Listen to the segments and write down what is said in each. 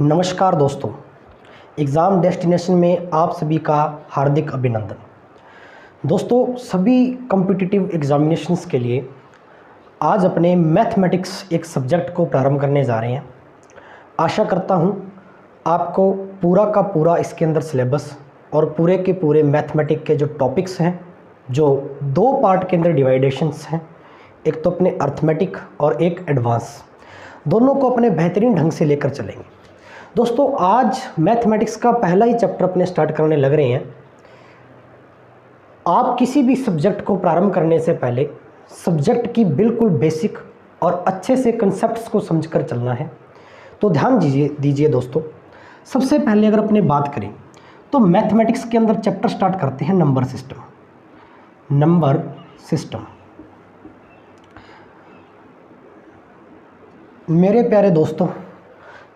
नमस्कार दोस्तों, exam destination में आप सभी का हार्दिक अभिनंदन। दोस्तों, सभी कॉम्पिटिटिव एग्ज़ामिनेशंस के लिए आज अपने मैथमेटिक्स एक सब्जेक्ट को प्रारंभ करने जा रहे हैं। आशा करता हूं आपको पूरा का पूरा इसके अंदर सिलेबस और पूरे के पूरे मैथमेटिक्स के जो टॉपिक्स हैं, जो दो पार्ट के अंदर डिवाइडेशंस हैं, एक तो अपने अर्थमेटिक और एक एडवांस, दोनों को अपने बेहतरीन ढंग से लेकर चलेंगे। दोस्तों, आज मैथमेटिक्स का पहला ही चैप्टर अपने स्टार्ट करने लग रहे हैं। आप किसी भी सब्जेक्ट को प्रारंभ करने से पहले सब्जेक्ट की बिल्कुल बेसिक और अच्छे से कंसेप्ट्स को समझकर चलना है। तो ध्यान दीजिए दोस्तों। सबसे पहले अगर अपने बात करें तो मैथमेटिक्स के अंदर चैप्टर स्टार्ट करते हैं नंबर सिस्टम। मेरे प्यारे दोस्तों,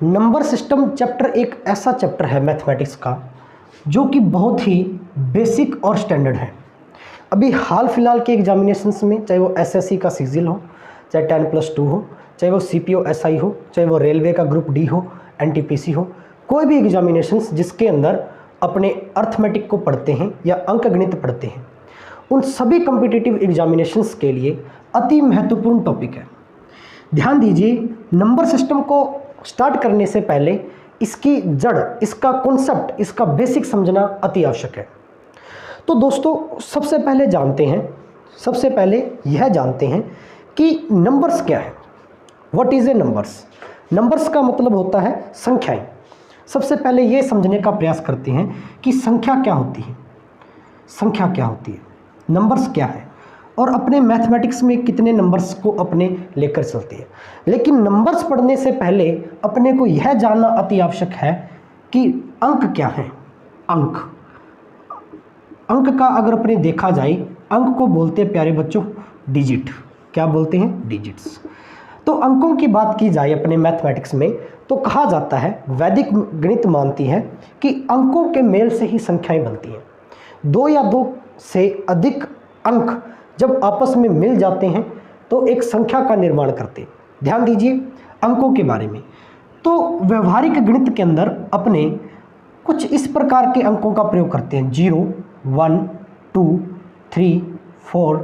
नंबर सिस्टम चैप्टर एक ऐसा चैप्टर है मैथमेटिक्स का जो कि बहुत ही बेसिक और स्टैंडर्ड है। अभी हाल फिलहाल के एग्जामिनेशंस में, चाहे वो एसएससी का सीजिल हो, चाहे 10+2 हो, चाहे वो सीपीओ एसआई हो, चाहे वो रेलवे का ग्रुप डी हो, एनटीपीसी हो, कोई भी एग्जामिनेशंस जिसके अंदर अपने अर्थमेटिक को पढ़ते हैं या अंकगणित पढ़ते हैं, उन सभी कॉम्पिटिटिव एग्जामिनेशंस के लिए अति महत्वपूर्ण टॉपिक है। ध्यान दीजिए, नंबर सिस्टम को स्टार्ट करने से पहले इसकी जड़, इसका कॉन्सेप्ट, इसका बेसिक समझना अति आवश्यक है। तो दोस्तों, सबसे पहले यह जानते हैं कि नंबर्स क्या है। What is a numbers? Numbers का मतलब होता है संख्याएं। सबसे पहले ये समझने का प्रयास करते हैं कि संख्या क्या होती है, नंबर्स क्या है, और अपने मैथमेटिक्स में कितने नंबर्स को अपने लेकर चलते हैं। लेकिन नंबर्स पढ़ने से पहले अपने को यह जानना अति आवश्यक है कि अंक क्या है। अंक का अगर अपने देखा जाए, अंक को बोलते हैं प्यारे बच्चों डिजिट। क्या बोलते हैं? डिजिट्स। तो अंकों की बात की जाए अपने मैथमेटिक्स में तो कहा जाता है, वैदिक गणित मानती है कि अंकों के मेल से ही संख्याएं बनती हैं। दो या दो से अधिक अंक जब आपस में मिल जाते हैं तो एक संख्या का निर्माण करते हैं। ध्यान दीजिए अंकों के बारे में। तो व्यवहारिक गणित के अंदर अपने कुछ इस प्रकार के अंकों का प्रयोग करते हैं: 0, 1, 2, 3, 4,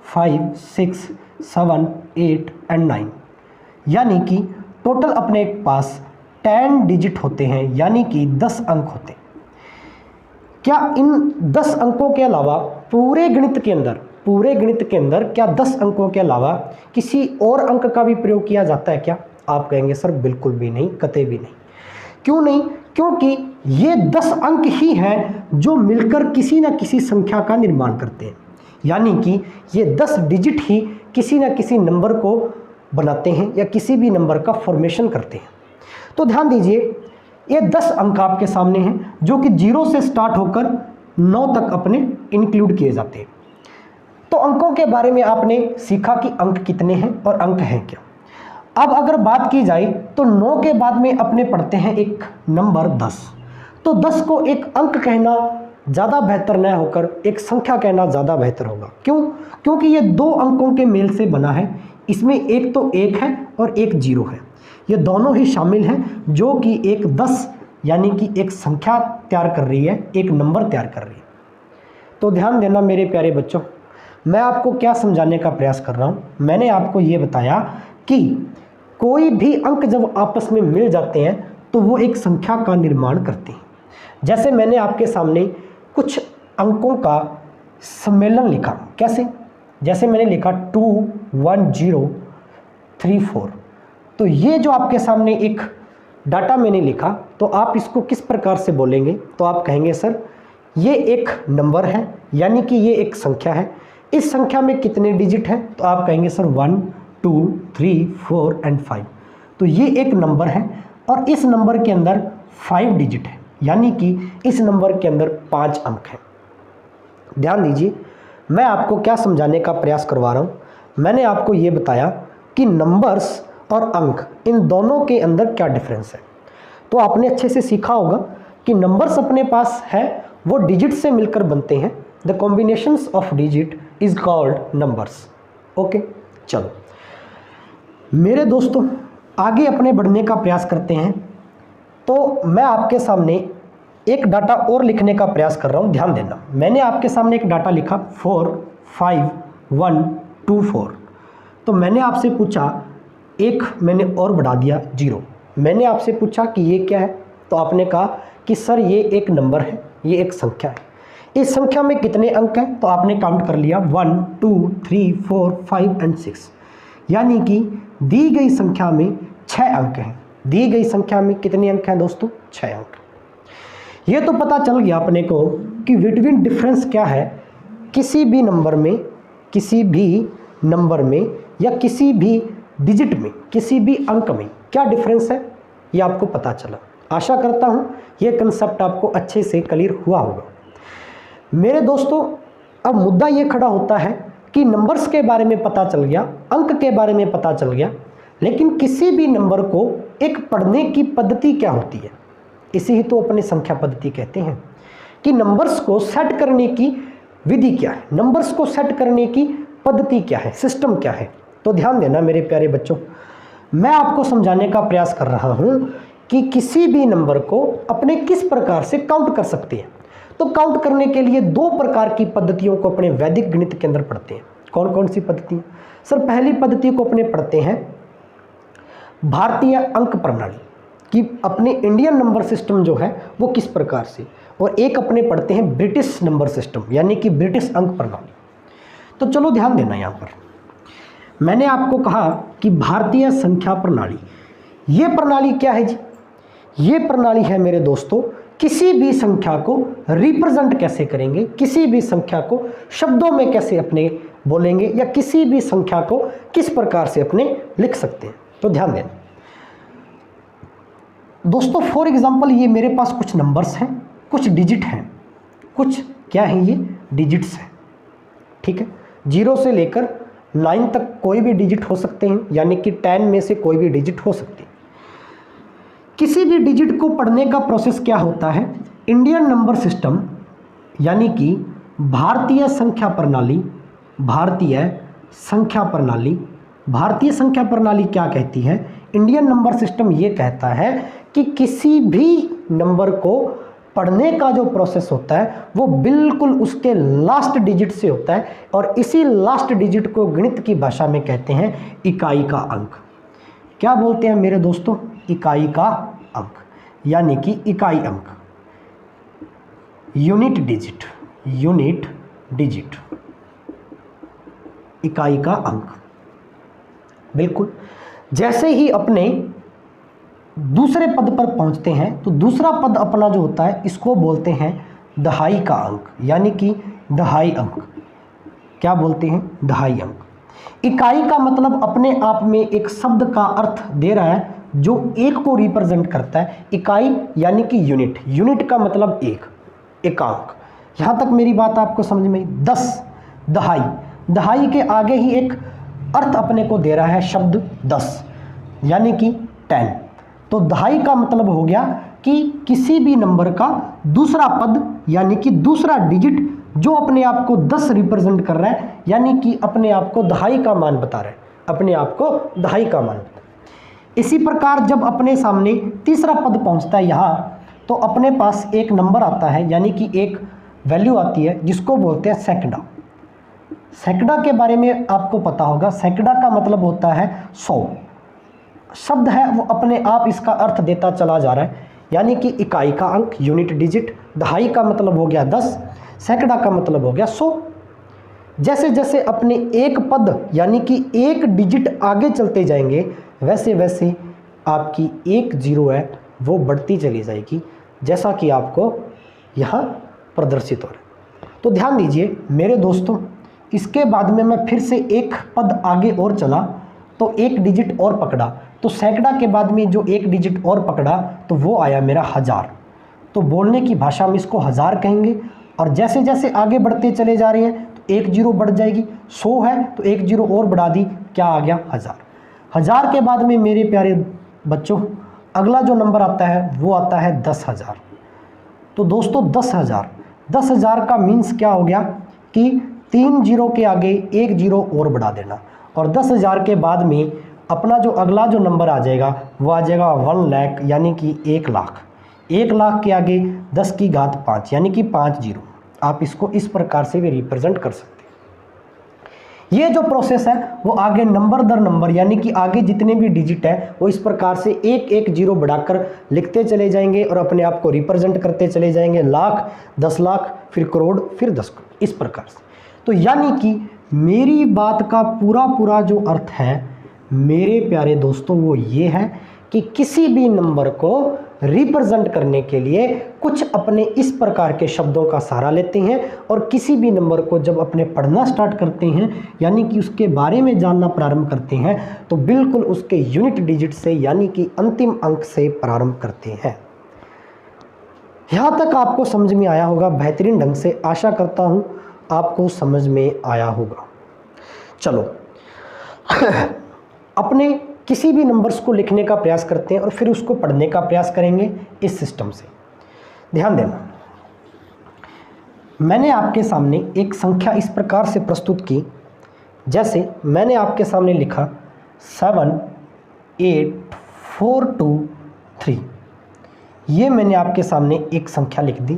5, 6, 7, 8 एंड 9। यानी कि टोटल अपने पास 10 डिजिट होते हैं, यानी कि 10 अंक होते हैं। क्या इन 10 अंकों के अलावा पूरे गणित के अंदर क्या 10 अंकों के अलावा किसी और अंक का भी प्रयोग किया जाता है क्या? आप कहेंगे सर बिल्कुल भी नहीं, कतई भी नहीं। क्यों नहीं? क्योंकि ये 10 अंक ही हैं जो मिलकर किसी न किसी संख्या का निर्माण करते हैं। यानी कि ये 10 डिजिट ही किसी न किसी नंबर को बनाते हैं या किसी भी नंबर का फॉर्मेशन करते हैं। तो ध्यान दीजिए, ये 10 अंक आपके सामने हैं जो कि 0 से स्टार्ट होकर 9 तक अपने इंक्लूड किए जाते हैं। तो अंकों के बारे में आपने सीखा कि अंक कितने हैं और अंक हैं क्या। अब अगर बात की जाए तो 9 के बाद में अपने पढ़ते हैं एक नंबर 10। तो 10 को एक अंक कहना ज़्यादा बेहतर न होकर एक संख्या कहना ज़्यादा बेहतर होगा। क्यों? क्योंकि ये 2 अंकों के मेल से बना है। इसमें एक तो 1 है और एक 0 है। ये दोनों ही शामिल हैं जो कि एक 10 यानी कि एक संख्या तैयार कर रही है, एक नंबर तैयार कर रही है। तो ध्यान देना मेरे प्यारे बच्चों, मैं आपको क्या समझाने का प्रयास कर रहा हूँ। मैंने आपको ये बताया कि कोई भी अंक जब आपस में मिल जाते हैं तो वो एक संख्या का निर्माण करते हैं। जैसे मैंने आपके सामने कुछ अंकों का सम्मेलन लिखा। कैसे? जैसे मैंने लिखा 2, 1, 0, 3, 4। तो ये जो आपके सामने एक डाटा मैंने लिखा, तो आप इसको किस प्रकार से बोलेंगे? तो आप कहेंगे सर ये एक नंबर है, यानी कि ये एक संख्या है। इस संख्या में कितने डिजिट हैं? तो आप कहेंगे सर 1, 2, 3, 4 एंड 5। तो ये एक नंबर है और इस नंबर के अंदर 5 डिजिट है, यानी कि इस नंबर के अंदर 5 अंक हैं। ध्यान दीजिए, मैं आपको क्या समझाने का प्रयास करवा रहा हूँ। मैंने आपको ये बताया कि नंबर्स और अंक, इन दोनों के अंदर क्या डिफरेंस है। तो आपने अच्छे से सीखा होगा कि नंबर्स अपने पास है वो डिजिट से मिलकर बनते हैं। The combinations of digit is called numbers. Okay, चलो मेरे दोस्तों आगे अपने बढ़ने का प्रयास करते हैं। तो मैं आपके सामने एक डाटा और लिखने का प्रयास कर रहा हूँ, ध्यान देना। मैंने आपके सामने एक डाटा लिखा 4 5 1 2 4। तो मैंने आपसे पूछा, एक मैंने और बढ़ा दिया 0। मैंने आपसे पूछा कि ये क्या है, तो आपने कहा कि सर ये एक नंबर है, ये एक संख्या है। इस संख्या में कितने अंक हैं, तो आपने काउंट कर लिया 1 2 3 4 5 एंड 6। यानी कि दी गई संख्या में 6 अंक हैं। दी गई संख्या में कितने अंक हैं दोस्तों? 6 अंक। ये तो पता चल गया अपने को कि बिटवीन डिफरेंस क्या है किसी भी नंबर में, किसी भी नंबर में या किसी भी डिजिट में, किसी भी अंक में क्या डिफरेंस है, ये आपको पता चला। आशा करता हूँ ये कंसेप्ट आपको अच्छे से क्लियर हुआ होगा। मेरे दोस्तों, अब मुद्दा ये खड़ा होता है कि नंबर्स के बारे में पता चल गया, अंक के बारे में पता चल गया, लेकिन किसी भी नंबर को एक पढ़ने की पद्धति क्या होती है, इसी ही तो अपने संख्या पद्धति कहते हैं कि नंबर्स को सेट करने की विधि क्या है, नंबर्स को सेट करने की पद्धति क्या है, सिस्टम क्या है। तो ध्यान देना मेरे प्यारे बच्चों, मैं आपको समझाने का प्रयास कर रहा हूं कि किसी भी नंबर को अपने किस प्रकार से काउंट कर सकते हैं। तो काउंट करने के लिए 2 प्रकार की पद्धतियों को अपने वैदिक गणित के अंदर पढ़ते हैं। कौन कौन सी पद्धतियाँ? सर, पहली पद्धति को अपने पढ़ते हैं भारतीय अंक प्रणाली, कि अपने इंडियन नंबर सिस्टम जो है वो किस प्रकार से, और एक अपने पढ़ते हैं ब्रिटिश नंबर सिस्टम, यानी कि ब्रिटिश अंक प्रणाली। तो चलो ध्यान देना, यहाँ पर मैंने आपको कहा कि भारतीय संख्या प्रणाली, ये प्रणाली क्या है जी? ये प्रणाली है मेरे दोस्तों, किसी भी संख्या को रिप्रेजेंट कैसे करेंगे, किसी भी संख्या को शब्दों में कैसे अपने बोलेंगे, या किसी भी संख्या को किस प्रकार से अपने लिख सकते हैं। तो ध्यान देना दोस्तों, फॉर एग्जांपल ये मेरे पास कुछ नंबर्स हैं, कुछ डिजिट हैं, कुछ क्या हैं, ये डिजिट्स हैं, ठीक है। 0 से लेकर 9 तक कोई भी डिजिट हो सकते हैं, यानी कि 10 में से कोई भी डिजिट हो सकती है। किसी भी डिजिट को पढ़ने का प्रोसेस क्या होता है? इंडियन नंबर सिस्टम यानी कि भारतीय संख्या प्रणाली, भारतीय संख्या प्रणाली, भारतीय संख्या प्रणाली क्या कहती है? इंडियन नंबर सिस्टम ये कहता है कि किसी भी नंबर को पढ़ने का जो प्रोसेस होता है वो बिल्कुल उसके लास्ट डिजिट से होता है, और इसी लास्ट डिजिट को गणित की भाषा में कहते हैं इकाई का अंक। क्या बोलते हैं मेरे दोस्तों? इकाई का अंक, यानी कि इकाई अंक, यूनिट डिजिट, यूनिट डिजिट, इकाई का अंक। बिल्कुल, जैसे ही अपने दूसरे पद पर पहुंचते हैं तो दूसरा पद अपना जो होता है इसको बोलते हैं दहाई का अंक, यानी कि दहाई अंक। क्या बोलते हैं? दहाई अंक। इकाई का मतलब अपने आप में एक शब्द का अर्थ दे रहा है जो एक को रिप्रेजेंट करता है। इकाई यानी कि यूनिट, यूनिट का मतलब एक, एकांक। यहाँ तक मेरी बात आपको समझ में आई? 10, दहाई, दहाई के आगे ही एक अर्थ अपने को दे रहा है शब्द 10, यानी कि 10। तो दहाई का मतलब हो गया कि किसी भी नंबर का दूसरा पद, यानी कि दूसरा डिजिट जो अपने आप को 10 रिप्रेजेंट कर रहा है, यानी कि अपने आप को दहाई का मान बता रहा है, अपने आप को दहाई का मान बता। इसी प्रकार जब अपने सामने तीसरा पद पहुंचता है यहाँ, तो अपने पास एक नंबर आता है, यानी कि एक वैल्यू आती है जिसको बोलते हैं सैकड़ा। सैकड़ा के बारे में आपको पता होगा, सैकड़ा का मतलब होता है 100। शब्द है वो अपने आप इसका अर्थ देता चला जा रहा है, यानी कि इकाई का अंक, यूनिट डिजिट। दहाई का मतलब हो गया 10, सैकड़ा का मतलब हो गया 100। जैसे जैसे अपने एक पद यानी कि एक डिजिट आगे चलते जाएंगे, वैसे वैसे आपकी एक जीरो है वो बढ़ती चली जाएगी, जैसा कि आपको यहाँ प्रदर्शित हो रहा है। तो ध्यान दीजिए मेरे दोस्तों, इसके बाद में मैं फिर से एक पद आगे और चला तो एक डिजिट और पकड़ा, तो सैकड़ा के बाद में जो एक डिजिट और पकड़ा तो वो आया मेरा 1000। तो बोलने की भाषा में इसको 1000 कहेंगे। और जैसे जैसे आगे बढ़ते चले जा रहे हैं तो एक जीरो बढ़ जाएगी, 100 है तो एक जीरो और बढ़ा दी, क्या आ गया? 1000। 1000 के बाद में मेरे प्यारे बच्चों अगला जो नंबर आता है वो आता है 10,000। तो दोस्तों 10,000, 10,000 का मीन्स क्या हो गया कि 3 जीरो के आगे एक जीरो और बढ़ा देना, और 10,000 के बाद में अपना जो अगला जो नंबर आ जाएगा वो आ जाएगा 1 लाख, यानी कि 1 लाख। 1 लाख के आगे 10 की घात 5 यानी कि 5 जीरो। आप इसको इस प्रकार से भी रिप्रेजेंट कर सकते हैं। ये जो प्रोसेस है वो आगे नंबर दर नंबर, यानी कि आगे जितने भी डिजिट है वो इस प्रकार से एक एक जीरो बढ़ाकर लिखते चले जाएंगे और अपने आप को रिप्रेजेंट करते चले जाएंगे। लाख, 10 लाख, फिर करोड़, फिर 10 करोड़, इस प्रकार से। तो यानी कि मेरी बात का पूरा जो अर्थ है मेरे प्यारे दोस्तों वो ये है कि किसी भी नंबर को रिप्रेजेंट करने के लिए कुछ अपने इस प्रकार के शब्दों का सहारा लेते हैं, और किसी भी नंबर को जब अपने पढ़ना स्टार्ट करते हैं यानी कि उसके बारे में जानना प्रारंभ करते हैं तो बिल्कुल उसके यूनिट डिजिट से यानी कि अंतिम अंक से प्रारंभ करते हैं। यहाँ तक आपको समझ में आया होगा बेहतरीन ढंग से, आशा करता हूँ आपको समझ में आया होगा। चलो अपने किसी भी नंबर्स को लिखने का प्रयास करते हैं और फिर उसको पढ़ने का प्रयास करेंगे इस सिस्टम से। ध्यान देना, मैंने आपके सामने एक संख्या इस प्रकार से प्रस्तुत की, जैसे मैंने आपके सामने लिखा 7 8 4 2 3। ये मैंने आपके सामने एक संख्या लिख दी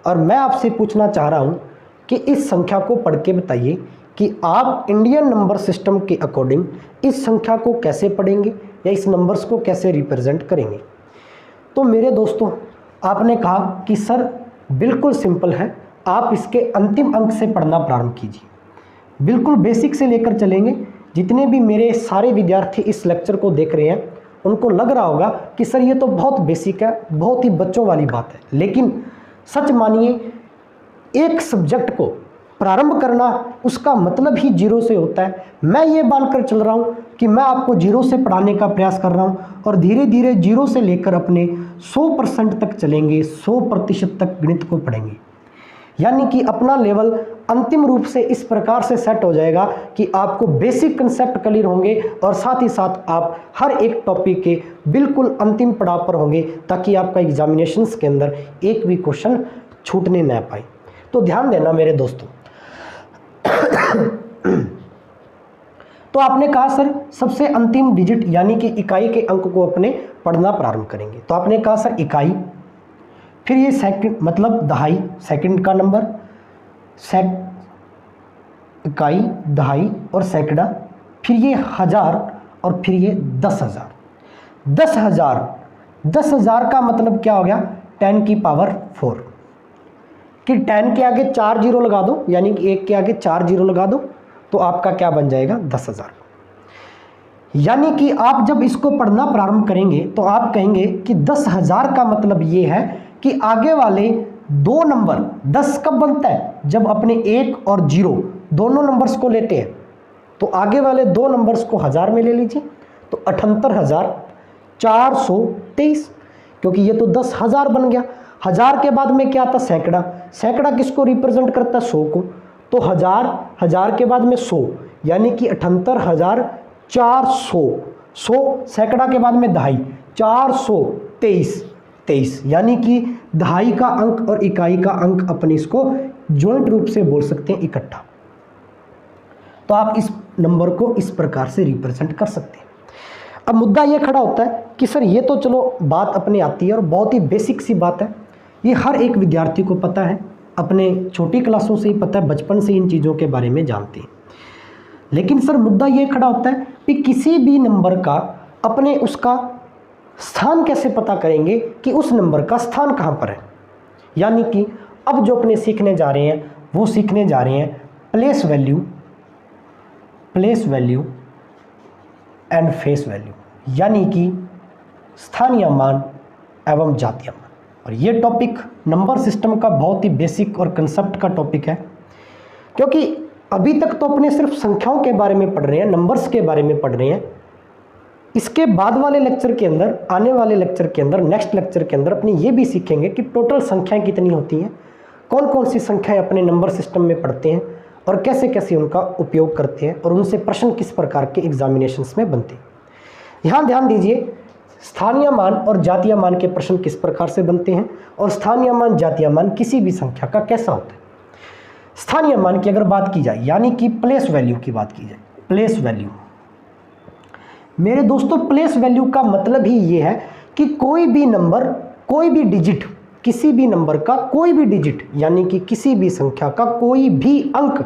और मैं आपसे पूछना चाह रहा हूँ कि इस संख्या को पढ़ के बताइए कि आप इंडियन नंबर सिस्टम के अकॉर्डिंग इस संख्या को कैसे पढ़ेंगे या इस नंबर्स को कैसे रिप्रेजेंट करेंगे। तो मेरे दोस्तों आपने कहा कि सर बिल्कुल सिंपल है, आप इसके अंतिम अंक से पढ़ना प्रारंभ कीजिए। बिल्कुल बेसिक से लेकर चलेंगे। जितने भी मेरे सारे विद्यार्थी इस लेक्चर को देख रहे हैं उनको लग रहा होगा कि सर ये तो बहुत बेसिक है, बहुत ही बच्चों वाली बात है, लेकिन सच मानिए एक सब्जेक्ट को प्रारंभ करना उसका मतलब ही जीरो से होता है। मैं ये मानकर चल रहा हूँ कि मैं आपको जीरो से पढ़ाने का प्रयास कर रहा हूँ और धीरे धीरे जीरो से लेकर अपने 100% तक चलेंगे, 100% तक गणित को पढ़ेंगे। यानी कि अपना लेवल अंतिम रूप से इस प्रकार से सेट हो जाएगा कि आपको बेसिक कंसेप्ट क्लियर होंगे और साथ ही साथ आप हर एक टॉपिक के बिल्कुल अंतिम पड़ाव पर होंगे, ताकि आपका एग्जामिनेशंस के अंदर एक भी क्वेश्चन छूटने न पाए। तो ध्यान देना मेरे दोस्तों। तो आपने कहा सर सबसे अंतिम डिजिट यानी कि इकाई के अंक को अपने पढ़ना प्रारंभ करेंगे। तो आपने कहा सर इकाई, फिर ये सेकंड मतलब दहाई, सेकंड का नंबर, इकाई, दहाई और सैकड़ा, फिर ये हजार और फिर ये 10,000। 10,000 का मतलब क्या हो गया 10 की पावर 4 कि 10 के आगे 4 जीरो लगा दो, यानी कि 1 के आगे 4 जीरो लगा दो तो आपका क्या बन जाएगा 10,000। यानी कि आप जब इसको पढ़ना प्रारंभ करेंगे तो आप कहेंगे कि 10,000 का मतलब ये है कि आगे वाले दो नंबर 10 कब बनता है, जब अपने 1 और 0 दोनों नंबर्स को लेते हैं। तो आगे वाले दो नंबर्स को 1000 में ले लीजिए तो 78,423, क्योंकि ये तो 10,000 बन गया। 1000 के बाद में क्या आता सैकड़ा, सैकड़ा किसको रिप्रेजेंट करता है 100 को, तो 1000 के बाद में 100 यानी कि 78,400, 100 सैकड़ा के बाद में दहाई 423, यानी कि दहाई का अंक और इकाई का अंक अपने इसको ज्वाइंट रूप से बोल सकते हैं इकट्ठा। तो आप इस नंबर को इस प्रकार से रिप्रेजेंट कर सकते हैं। अब मुद्दा ये खड़ा होता है कि सर ये तो चलो बात अपने आती है और बहुत ही बेसिक सी बात है, ये हर एक विद्यार्थी को पता है, अपने छोटी क्लासों से ही पता है, बचपन से इन चीज़ों के बारे में जानते हैं। लेकिन सर मुद्दा ये खड़ा होता है कि किसी भी नंबर का अपने उसका स्थान कैसे पता करेंगे कि उस नंबर का स्थान कहाँ पर है। यानी कि अब जो अपने सीखने जा रहे हैं वो सीखने जा रहे हैं place value and face value, यानी कि स्थानीय मान एवं जातीय मान। और ये टॉपिक नंबर सिस्टम का बहुत ही बेसिक और कंसेप्ट का टॉपिक है, क्योंकि अभी तक तो अपने सिर्फ संख्याओं के बारे में पढ़ रहे हैं, नंबर्स के बारे में पढ़ रहे हैं। इसके बाद वाले लेक्चर के अंदर, आने वाले लेक्चर के अंदर, नेक्स्ट लेक्चर के अंदर अपने ये भी सीखेंगे कि टोटल संख्याएं कितनी होती हैं, कौन कौन सी संख्याएं अपने नंबर सिस्टम में पढ़ते हैं और कैसे कैसे उनका उपयोग करते हैं और उनसे प्रश्न किस प्रकार के एग्जामिनेशंस में बनते हैं। यहाँ ध्यान दीजिए, स्थानीय मान और जातीय मान के प्रश्न किस प्रकार से बनते हैं और स्थानीय मान जातीय मान किसी भी संख्या का कैसा होता है। स्थानीय मान की अगर बात की जाए, यानी कि प्लेस वैल्यू की बात की जाए, प्लेस वैल्यू मेरे दोस्तों प्लेस वैल्यू का मतलब ही ये है कि कोई भी नंबर, कोई भी डिजिट, किसी भी नंबर का कोई भी डिजिट यानी कि किसी भी संख्या का कोई भी अंक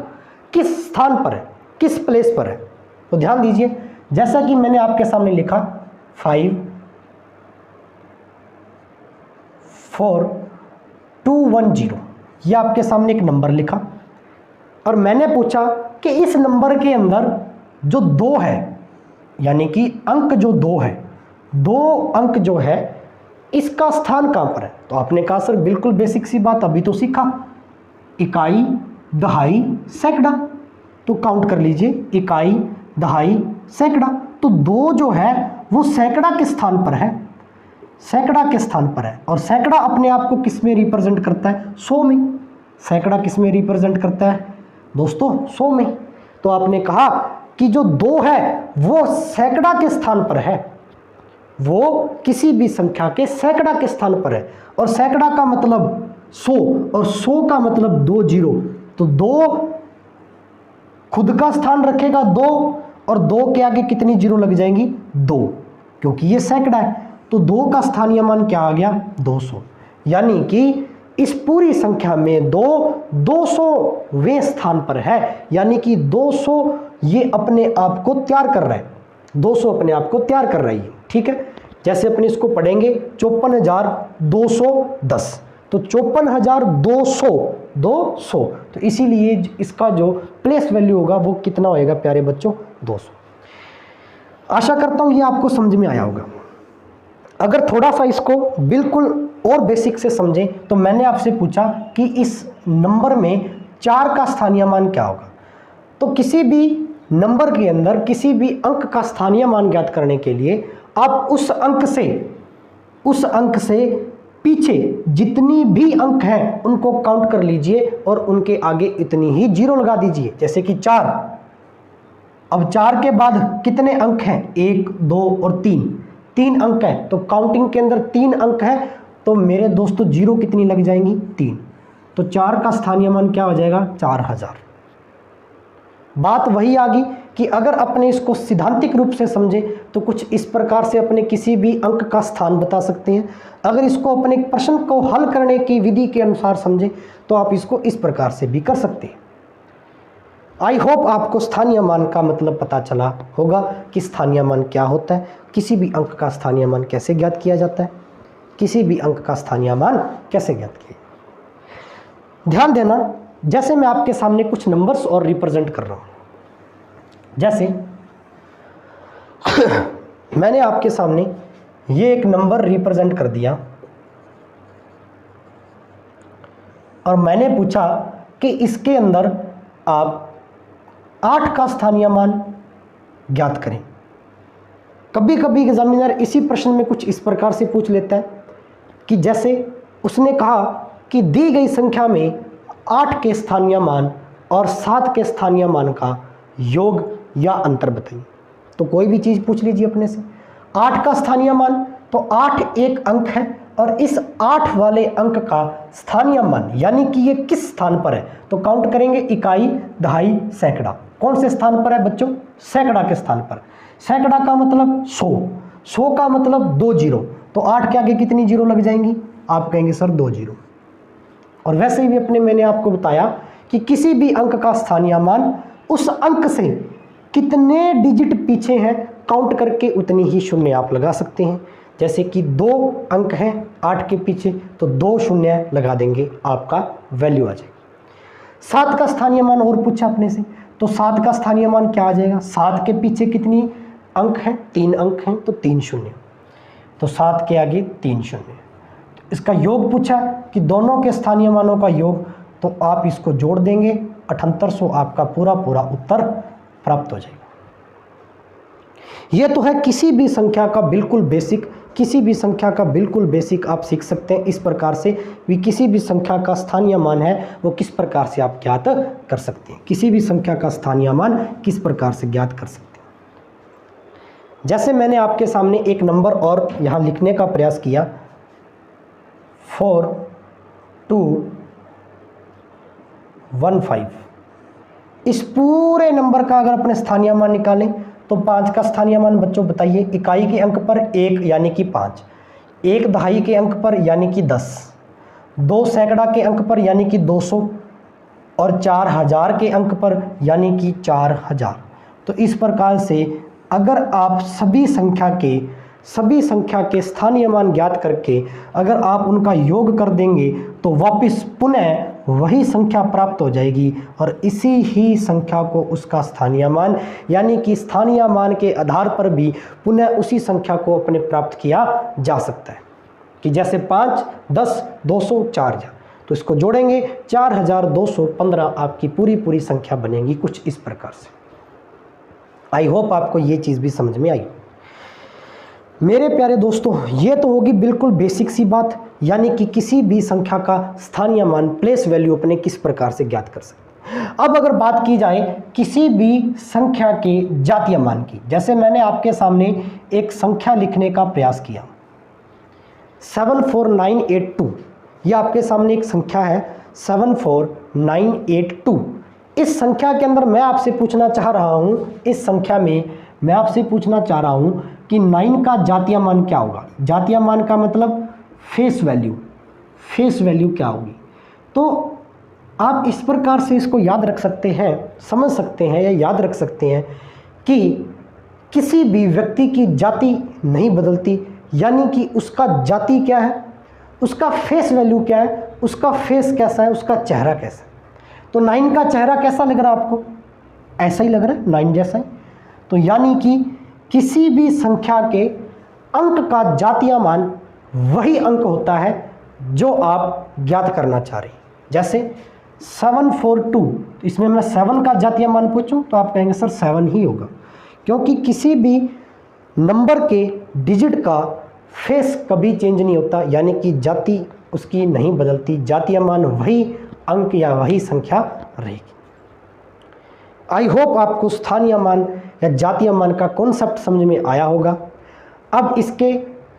किस स्थान पर है, किस प्लेस पर है। तो ध्यान दीजिए, जैसा कि मैंने आपके सामने लिखा 5 4 2 1 0, यह आपके सामने एक नंबर लिखा और मैंने पूछा कि इस नंबर के अंदर जो 2 है, यानी कि अंक जो 2 है, 2 अंक जो है इसका स्थान कहां पर है। तो आपने कहा सर बिल्कुल बेसिक सी बात, अभी तो सीखा, इकाई, दहाई, सैकड़ा। तो काउंट कर लीजिए, इकाई, दहाई, सैकड़ा। तो 2 जो है वो सैकड़ा के स्थान पर है, सैकड़ा के स्थान पर है। और सैकड़ा अपने आप को किस में रिप्रेजेंट करता है? 100 में। सैकड़ा किस में रिप्रेजेंट करता है दोस्तों? 100 में। तो आपने कहा कि जो 2 है वो सैकड़ा के स्थान पर है, वो किसी भी संख्या के सैकड़ा के स्थान पर है। और सैकड़ा का मतलब 100 और 100 का मतलब 2 जीरो। तो 2 खुद का स्थान रखेगा 2 और 2 के आगे कितनी जीरो लग जाएंगी? 2, क्योंकि ये सैकड़ा है। तो 2 का स्थानीय मान क्या आ गया? 200। यानी कि इस पूरी संख्या में 2 200वें स्थान पर है, यानी कि 200 ये अपने आप को तैयार कर रहा है, 200 अपने आप को तैयार कर रही है। ठीक है, जैसे अपने इसको पढ़ेंगे 54,210, तो 54,200, तो इसीलिए इसका जो प्लेस वैल्यू होगा वो कितना होएगा प्यारे बच्चों? 200। आशा करता हूं ये आपको समझ में आया होगा। अगर थोड़ा सा इसको बिल्कुल और बेसिक से समझें तो मैंने आपसे पूछा कि इस नंबर में 4 का स्थानीय मान क्या होगा। तो किसी भी नंबर के अंदर किसी भी अंक का स्थानीय मान ज्ञात करने के लिए आप उस अंक से पीछे जितनी भी अंक हैं उनको काउंट कर लीजिए और उनके आगे इतनी ही जीरो लगा दीजिए। जैसे कि 4, अब 4 के बाद कितने अंक हैं? 1 2 और 3 अंक हैं। तो काउंटिंग के अंदर 3 अंक हैं, तो मेरे दोस्तों जीरो कितनी लग जाएंगी? 3। तो 4 का स्थानीय मान क्या हो जाएगा? 4000। बात वही आ गई कि अगर अपने इसको सिद्धांतिक रूप से समझे तो कुछ इस प्रकार से अपने किसी भी अंक का स्थान बता सकते हैं। अगर इसको अपने प्रश्न को हल करने की विधि के अनुसार समझे तो आप इसको इस प्रकार से भी कर सकते हैं। आई होप आपको स्थानीय मान का मतलब पता चला होगा कि स्थानीय मान क्या होता है, किसी भी अंक का स्थानीय मान कैसे ज्ञात किया जाता है, किसी भी अंक का स्थानीय मान कैसे ज्ञात किया। ध्यान देना, जैसे मैं आपके सामने कुछ नंबर्स और रिप्रेजेंट कर रहा हूं, जैसे मैंने आपके सामने ये एक नंबर रिप्रेजेंट कर दिया और मैंने पूछा कि इसके अंदर आप 8 का स्थानीय मान ज्ञात करें। कभी कभी एग्जामिनर इसी प्रश्न में कुछ इस प्रकार से पूछ लेता है कि जैसे उसने कहा कि दी गई संख्या में 8 के स्थानीय मान और 7 के स्थानीय मान का योग या अंतर बताइए। तो कोई भी चीज़ पूछ लीजिए अपने से। 8 का स्थानीय मान, तो 8 एक अंक है और इस 8 वाले अंक का स्थानीय मान यानी कि ये किस स्थान पर है, तो काउंट करेंगे इकाई, दहाई, सैकड़ा। कौन से स्थान पर है बच्चों? सैकड़ा के स्थान पर। सैकड़ा का मतलब 100, 100 का मतलब 2 जीरो। तो 8 के आगे कितनी जीरो लग जाएंगी? आप कहेंगे सर 2 जीरो। और वैसे ही भी मैंने आपको बताया कि किसी भी अंक का स्थानीय मान उस अंक से कितने डिजिट पीछे हैं काउंट करके उतनी ही शून्य आप लगा सकते हैं। जैसे कि 2 अंक हैं 8 के पीछे, तो 2 शून्य लगा देंगे, आपका वैल्यू आ जाएगी। 7 का स्थानीय मान और पूछा अपने से, तो 7 का स्थानीय मान क्या आ जाएगा? 7 के पीछे कितनी अंक हैं? 3 अंक हैं, तो 3 शून्य। तो 7 के आगे 3 शून्य। इसका योग पूछा कि दोनों के स्थानीय मानों का योग, तो आप इसको जोड़ देंगे 7800, आपका पूरा उत्तर प्राप्त हो जाएगा। यह तो है किसी भी संख्या का बिल्कुल बेसिक, किसी भी संख्या का बिल्कुल बेसिक आप सीख सकते हैं इस प्रकार से भी। किसी भी संख्या का स्थानीय मान है वो किस प्रकार से आप ज्ञात कर सकते हैं, किसी भी संख्या का स्थानीय मान किस प्रकार से ज्ञात कर सकते हैं। जैसे मैंने आपके सामने एक नंबर और यहाँ लिखने का प्रयास किया, 4215। इस पूरे नंबर का अगर अपने स्थानीय मान निकालें तो 5 का स्थानीय मान बच्चों बताइए। इकाई के अंक पर 1 यानी कि 5, 1 दहाई के अंक पर यानी कि 10, 2 सैकड़ा के अंक पर यानी कि 200 और 4000 के अंक पर यानी कि 4000। तो इस प्रकार से अगर आप सभी संख्या के स्थानीय मान ज्ञात करके अगर आप उनका योग कर देंगे तो वापस पुनः वही संख्या प्राप्त हो जाएगी और इसी ही संख्या को उसका स्थानीय मान यानी कि स्थानीय मान के आधार पर भी पुनः उसी संख्या को अपने प्राप्त किया जा सकता है कि जैसे 5, 10, 200, 4000। तो इसको जोड़ेंगे 4215 आपकी पूरी संख्या बनेगी कुछ इस प्रकार से। आई होप आपको ये चीज़ भी समझ में आई। मेरे प्यारे दोस्तों, ये तो होगी बिल्कुल बेसिक सी बात, यानी कि किसी भी संख्या का स्थानीय मान प्लेस वैल्यू अपने किस प्रकार से ज्ञात कर सकते हैं। अब अगर बात की जाए किसी भी संख्या के जातीय मान की, जैसे मैंने आपके सामने एक संख्या लिखने का प्रयास किया 74982, यह आपके सामने एक संख्या है 74982। इस संख्या के अंदर मैं आपसे पूछना चाह रहा हूं, इस संख्या में मैं आपसे पूछना चाह रहा हूं कि 9 का जातीय मान क्या होगा। जातीय मान का मतलब फेस वैल्यू क्या होगी। तो आप इस प्रकार से इसको याद रख सकते हैं, समझ सकते हैं या याद रख सकते हैं कि किसी भी व्यक्ति की जाति नहीं बदलती, यानी कि उसका जाति क्या है, उसका फेस वैल्यू क्या है, उसका फेस कैसा है, उसका चेहरा कैसा है। तो 9 का चेहरा कैसा लग रहा है आपको? ऐसा ही लग रहा है, 9 जैसा ही। तो यानी कि किसी भी संख्या के अंक का जातीय मान वही अंक होता है जो आप ज्ञात करना चाह रहे हैं। जैसे 742, इसमें मैं 7 का जातीय मान पूछूं तो आप कहेंगे सर 7 ही होगा, क्योंकि किसी भी नंबर के डिजिट का फेस कभी चेंज नहीं होता, यानी कि जाति उसकी नहीं बदलती, जातीय मान वही अंक या वही संख्या रहेगी। आई होप आपको स्थानीय मान या जातीय मान का कॉन्सेप्ट समझ में आया होगा। अब इसके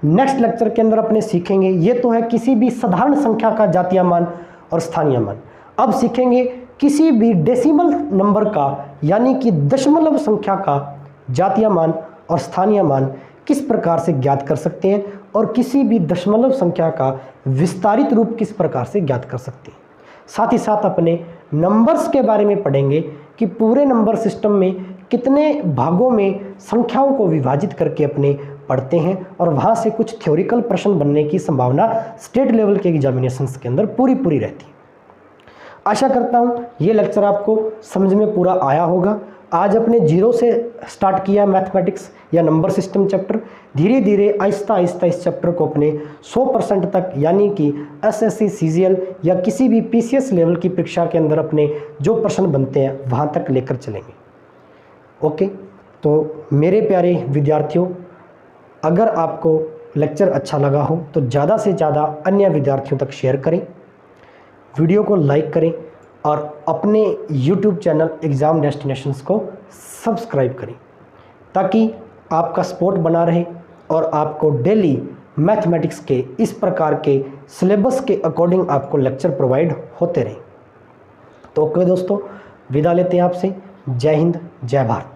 नेक्स्ट लेक्चर के अंदर अपने सीखेंगे, ये तो है किसी भी साधारण संख्या का जातीय मान और स्थानीय मान। अब सीखेंगे किसी भी डेसिमल नंबर का यानी कि दशमलव संख्या का जातीय मान और स्थानीय मान किस प्रकार से ज्ञात कर सकते हैं और किसी भी दशमलव संख्या का विस्तारित रूप किस प्रकार से ज्ञात कर सकते हैं। साथ ही साथ अपने नंबर्स के बारे में पढ़ेंगे कि पूरे नंबर सिस्टम में कितने भागों में संख्याओं को विभाजित करके अपने पढ़ते हैं और वहाँ से कुछ थ्योरिकल प्रश्न बनने की संभावना स्टेट लेवल के एग्जामिनेशंस के अंदर पूरी रहती है। आशा करता हूँ ये लेक्चर आपको समझ में पूरा आया होगा। आज अपने 0 से स्टार्ट किया मैथमेटिक्स या नंबर सिस्टम चैप्टर, धीरे धीरे आहिस्ता इस चैप्टर को अपने 100% तक यानी कि एसएससी सीजीएल या किसी भी पीसीएस लेवल की परीक्षा के अंदर अपने जो प्रश्न बनते हैं वहाँ तक लेकर चलेंगे। ओके, तो मेरे प्यारे विद्यार्थियों, अगर आपको लेक्चर अच्छा लगा हो तो ज़्यादा से ज़्यादा अन्य विद्यार्थियों तक शेयर करें, वीडियो को लाइक करें और अपने YouTube चैनल एग्ज़ाम डेस्टिनेशंस को सब्सक्राइब करें ताकि आपका सपोर्ट बना रहे और आपको डेली मैथमेटिक्स के इस प्रकार के सिलेबस के अकॉर्डिंग आपको लेक्चर प्रोवाइड होते रहें। तो ओके दोस्तों, विदा लेते हैं आपसे। जय हिंद, जय भारत।